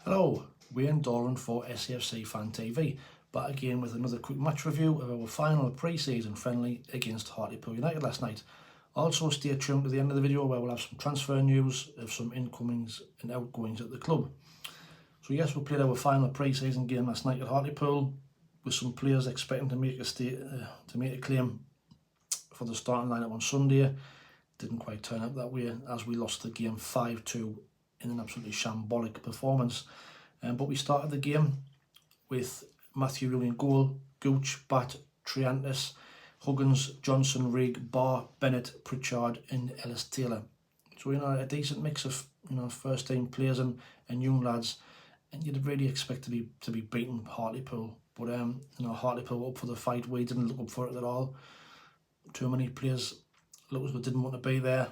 Hello, Wayne Doran for SAFC Fan TV, back again with another quick match review of our final pre-season friendly against Hartlepool United last night. Also stay tuned to the end of the video where we'll have some transfer news of some incomings and outgoings at the club. So yes, we played our final pre-season game last night at Hartlepool with some players expecting to make a claim for the starting lineup on Sunday. Didn't quite turn out that way as we lost the game 5-2 in an absolutely shambolic performance. But we started the game with Matthew Rooney in goal, Gooch, Bat, Triantis, Huggins, Johnson, Rigg, Barr, Bennett, Pritchard and Ellis Taylor. So a decent mix of first team players and young lads, and you'd really expect to be beating Hartlepool. But Hartlepool were up for the fight. We didn't look up for it at all. Too many players looked as we didn't want to be there.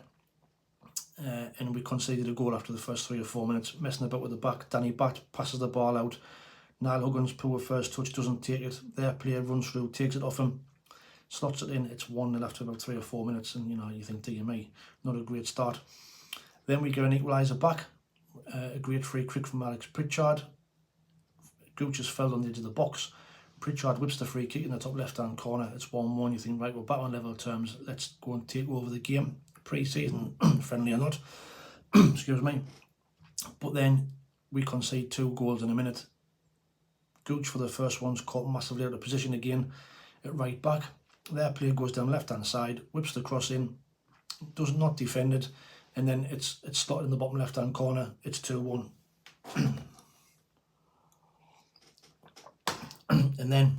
And we conceded a goal after the first 3 or 4 minutes, messing about with the back. Danny Bat passes the ball out. Niall Huggins, poor first touch, doesn't take it. Their player runs through, takes it off him, slots it in. It's 1-0 after about 3 or 4 minutes, and you think, dear me, not a great start. Then we get an equaliser back, a great free kick from Alex Pritchard. Gooch has fell on the edge of the box. Pritchard whips the free kick in the top left-hand corner. It's 1-1. You think, right, we're back on level terms. Let's go and take over the game. Pre-season, friendly or not, excuse me. But then we concede 2 goals in a minute. Gooch for the first one's caught massively out of position again at right back. Their player goes down left-hand side, whips the cross in, does not defend it, and then it's slotted in the bottom left-hand corner. It's 2-1. And then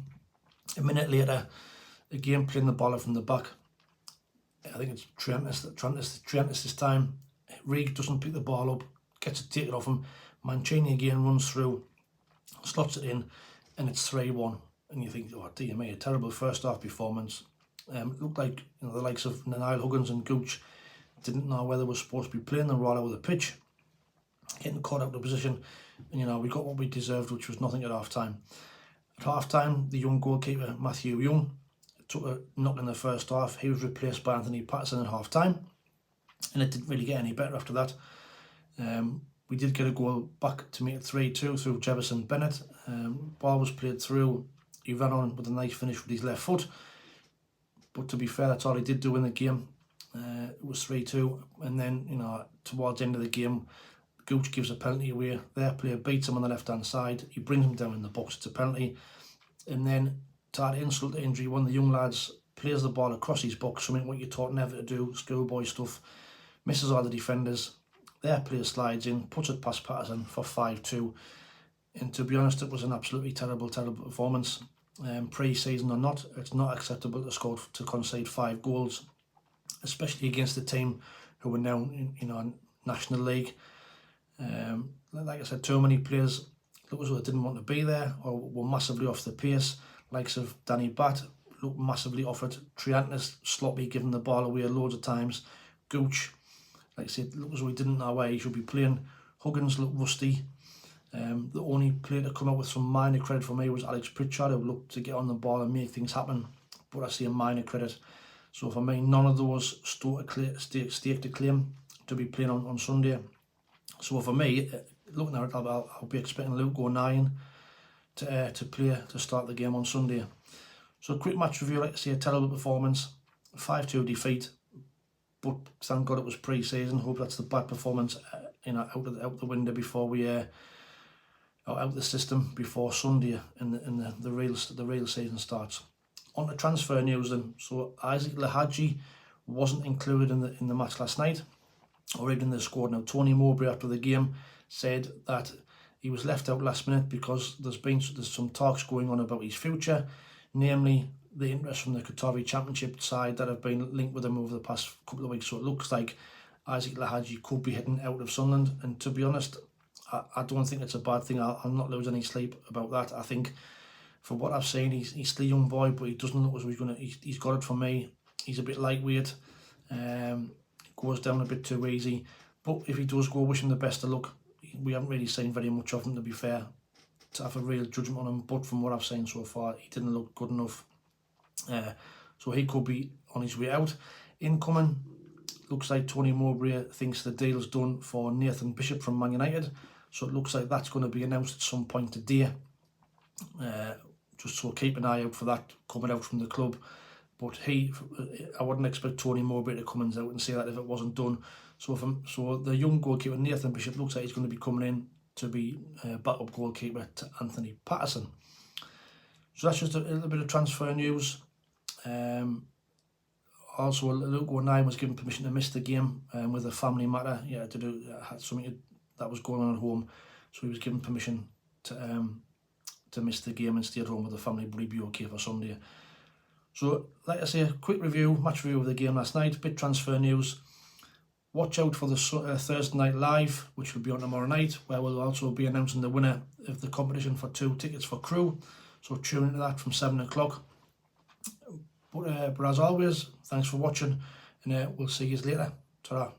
a minute later, again playing the ball out from the back. I think it's Triantis this time. Rigg doesn't pick the ball up, gets it taken off him. Mancini again runs through, slots it in, and it's 3-1. And you think, oh dear me, a terrible first half performance. Looked like the likes of Niall Huggins and Gooch didn't know whether they were supposed to be playing the roll out of the pitch, getting caught out of position. And we got what we deserved, which was nothing at half time. At half time, the young goalkeeper Matthew Young took a knock in the first half. He was replaced by Anthony Patterson at half time, and it didn't really get any better after that. We did get a goal back to make it 3-2 through Jefferson Bennett. Ball was played through. He ran on with a nice finish with his left foot, but to be fair, that's all he did do in the game. It was 3-2, and then towards the end of the game, Gooch gives a penalty away. Their player beats him on the left hand side. He brings him down in the box. It's a penalty, and then to add insult to injury, one of the young lads plays the ball across his box, something what you're taught never to do, schoolboy stuff, misses all the defenders. Their player slides in, puts it past Patterson for 5-2. And to be honest, it was an absolutely terrible performance. Pre-season or not, it's not acceptable to concede 5 goals, especially against a team who are now in National League. Like I said, too many players looked as though they didn't want to be there or were massively off the pace. Likes of Danny Bat looked massively off it. Triantis sloppy, giving the ball away loads of times. Gooch, like I said, looked as though he didn't know where he should be playing. Huggins looked rusty. The only player to come out with some minor credit for me was Alex Pritchard, who looked to get on the ball and make things happen, but I see a minor credit. So for me, none of those staked a claim to be playing on Sunday. So for me, looking at it, I'll be expecting Luke O'Neill to start the game on Sunday. So a quick match review, like I say, a terrible performance, 5-2 defeat, but thank God it was pre-season. Hope that's the bad performance out the window before we out the system before Sunday and the real season starts. On to transfer news then. So Isaac Lahaji wasn't included in the match last night, or even in the squad. Now Tony Mowbray after the game said that he was left out last minute because there's some talks going on about his future, namely the interest from the Qatari Championship side that have been linked with him over the past couple of weeks. So it looks like Isaac Lahaji could be heading out of Sunderland, and to be honest, I don't think it's a bad thing. I'll not lose any sleep about that. I think from what I've seen, he's still a young boy, but he doesn't look as though he's got it for me. He's a bit lightweight, goes down a bit too easy, but if he does go, wish him the best of luck. We haven't really seen very much of him, to be fair, to have a real judgment on him, but from what I've seen so far, he didn't look good enough. So he could be on his way out. Incoming, looks like Tony Mowbray thinks the deal's done for Nathan Bishop from Man United. So it looks like that's going to be announced at some point today. Just so keep an eye out for that coming out from the club. But I wouldn't expect Tony Mowbray to come out and say that if it wasn't done. So the young goalkeeper Nathan Bishop looks like he's going to be coming in to be backup goalkeeper to Anthony Patterson. So that's just a little bit of transfer news. Also, a little ago, Nine was given permission to miss the game with a family matter. Yeah, to do had something that was going on at home, so he was given permission to miss the game and stay at home with the family. But he'd be okay for Sunday. So, like I say, a quick match review of the game last night. Bit transfer news. Watch out for the Thursday night live, which will be on tomorrow night, where we'll also be announcing the winner of the competition for 2 tickets for Crew. So tune into that from 7 o'clock. But as always, thanks for watching, and we'll see you later. Ta-ra.